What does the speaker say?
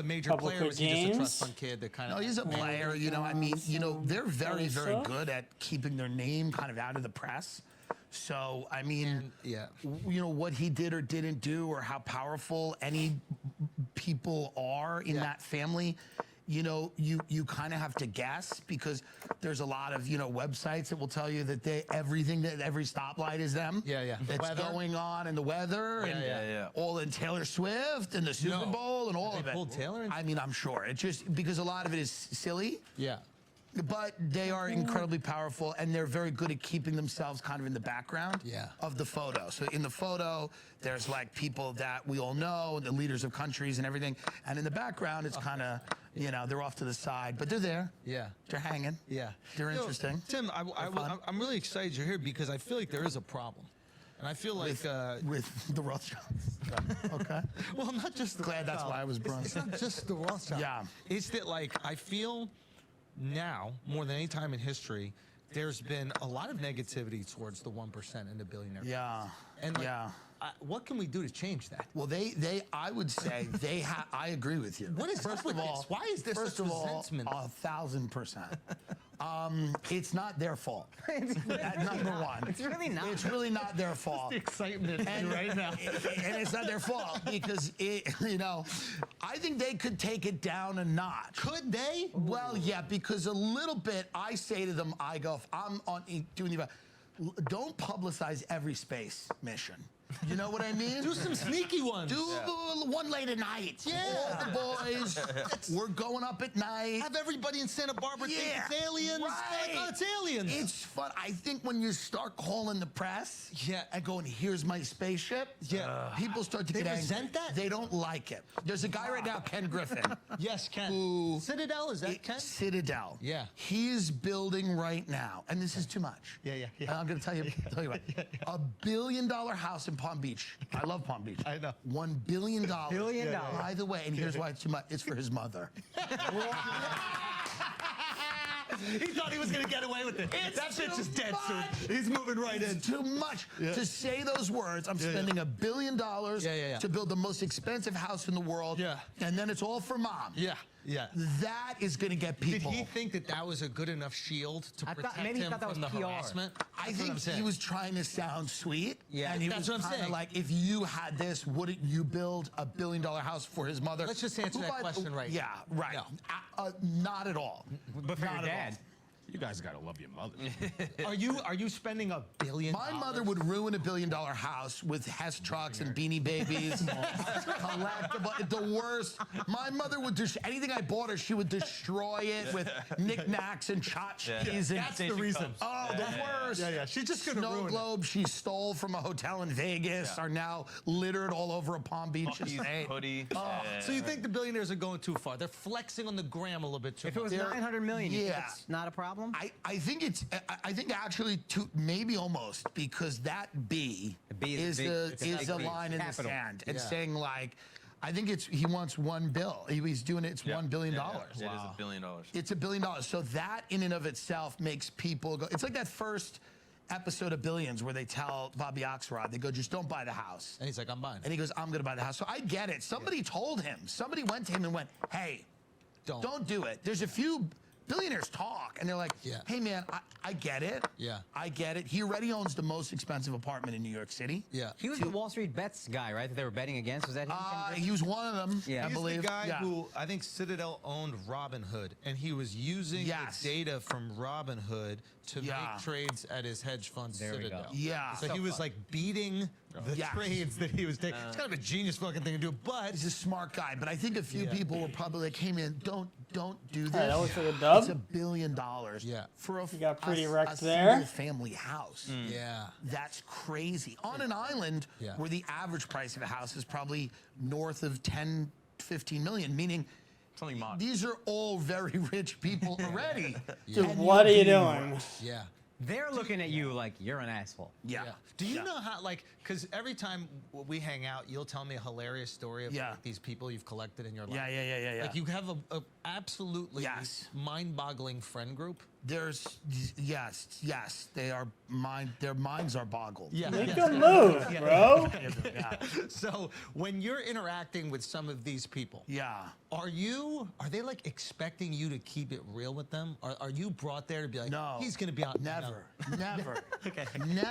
major player, or is he just a trust fund kid that kind of... No, he's a player. You know, I mean, you know, they're very, very good at keeping their name kind of out of the press. So, I mean, you know, what he did or didn't do or how powerful any people are in that family, you know, you kind of have to guess because there's a lot of, you know, websites that will tell you that every stoplight is them. That's going on, and the weather, and all in Taylor Swift and the Super Bowl and all of it. Pulled Taylor? I mean, I'm sure. It's just because a lot of it is silly. But they are incredibly powerful, and they're very good at keeping themselves kind of in the background of the photo. So in the photo, there's like people that we all know, the leaders of countries and everything. And in the background, it's kind of, you know, they're off to the side, but they're there. They're hanging. They're interesting. Tim, I'm really excited you're here because I feel like there is a problem. And I feel like... With the Rothschilds. Okay. Well, not just the Glad that's why I was brought. It's not just the Rothschilds. It's that, like, I feel... Now, more than any time in history, there's been a lot of negativity towards the 1% and the billionaire. And like, what can we do to change that? Well, I would say they have. I agree with you. What is first of all? Why is there such resentment? 1,000%. It's not their fault. Number one. It's really not. It's really not their fault. The excitement right now. And it's not their fault because, you know, I think they could take it down a notch. Could they? Well, yeah, because a little bit, I say to them, I go, if I'm doing the, don't publicize every space mission. You know what I mean? Do some sneaky ones. Do one late at night. All the boys. We're going up at night. Have everybody in Santa Barbara think it's aliens. Like, oh, it's aliens. It's fun. I think when you start calling the press and going, here's my spaceship, people start to get angry. They resent that? They don't like it. There's a guy right now, Ken Griffin. Yes, Ken. Citadel, is that Ken? Citadel. Yeah. He's building right now, and this is too much. I'm going to tell you what. $1 billion house in Palm Beach. I love Palm Beach. I know. $1 billion. $1 By the way, and here's why it's too much. It's for his mother. He thought he was going to get away with it. That bitch is dead soon. He's moving right in. Too much to say those words. I'm spending $1 billion to build the most expensive house in the world. And then it's all for mom. That is going to get people. Did he think that that was a good enough shield to protect him from the harassment? I think he was trying to sound sweet. Yeah, and that's what I'm saying. Like, if you had this, wouldn't you build $1 billion house for his mother? Let's just answer that question right. Yeah, right. No. Not at all. But for your dad. You guys gotta love your mother. Are you spending $1 billion? My mother would ruin $1 billion house with Hess trucks and Beanie Babies, collectible. The worst. My mother would do anything I bought her. She would destroy it with knickknacks and tchotchkes. That's the reason. Oh, the worst. She's just gonna ruin it. Snow globes she stole from a hotel in Vegas are now littered all over a Palm Beach estate. Hoodie. So you think the billionaires are going too far? They're flexing on the gram a little bit too much. If it was $900 million, you think it's not a problem? I think it's. I think actually, maybe almost, because that B is a line in the sand and saying like, I think it's he wants $1 billion. He's doing it. It's $1 billion. It is $1 billion. It's $1 billion. So that in and of itself makes people go. It's like that first episode of Billions where they tell Bobby Axelrod, they go, just don't buy the house. And he's like, I'm buying it. And he goes, I'm going to buy the house. So I get it. Somebody told him. Somebody went to him and went, hey, don't do it. There's a few billionaires talk, and they're like, hey, man, I get it. I get it. He already owns the most expensive apartment in New York City. He was the Wall Street Bets guy, right, that they were betting against? Was that him? He was one of them, I believe. He's the guy who, I think Citadel owned Robinhood, and he was using the data from Robinhood to make trades at his hedge fund Citadel. So he was like beating the trades that he was taking. It's kind of a genius fucking thing to do, but he's a smart guy. But I think a few people were probably like, hey, man, don't do this. That was for the dub? It's $1 billion for you got pretty wrecked a there. single family house. That's crazy. On an island where the average price of a house is probably north of 10, 15 million, meaning these are all very rich people already. Dude, what are you doing? They're looking at you like you're an asshole. Do you know how, like, because every time we hang out, you'll tell me a hilarious story of like, these people you've collected in your life. Like, you have a absolutely mind-boggling friend group. There's yes, their minds are boggled. Yeah. Make them move, bro. Yeah. So when you're interacting with some of these people, are they like expecting you to keep it real with them? Are you brought there to be like, No. he's gonna be out? Never. Okay. Never.